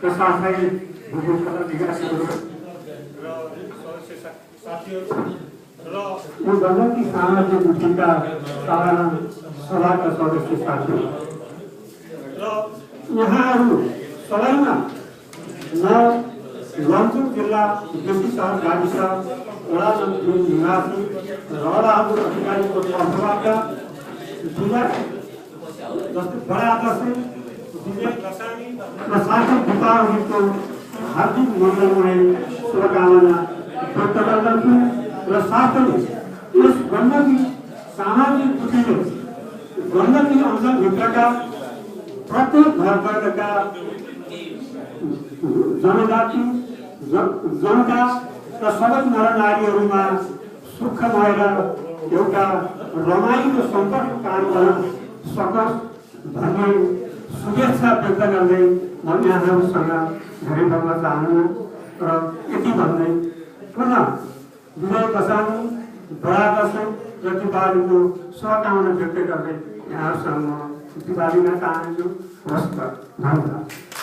र साथै भूमिका विकासहरू र सदस्य साथीहरू र यो गण्डकी सामाजिक मुक्तिका सभाका सदस्य साथीहरू र यहाँहरू सबैमा म लमजुङ जिल्ला बेसी सहर गाविस वडा नम्बर 3 निवासी रहबहादुर अधिकारीको तर्फबाट जस्तै बडा दशैं विजय दशमी र साथै दीपावलीको हार्दिक मङ्गलमय शुभकामना व्यक्त गर्दछु र साथै यस गण्डकी सामाजिक कुटीले गण्डकी अञ्चलभित्रका प्रत्येक घरवर्गका जनजाति जनता र सबै नरनारीहरूमा सुखमय र एउटा रमाइलो सम्पर्क काम गर्न सकोस् भन्ने शुभेच्छा व्यक्त गर्दै म यहाँहरूसँग धेरै भन्न चाहन्छु र यति भन्दै पुनः विजय दशमी बडा दशैं र दीपावलीको शुभकामना व्यक्त गर्दै यहाँहरूसँग म दिवालीमा चाहन्छु। हस्त धन्यवाद।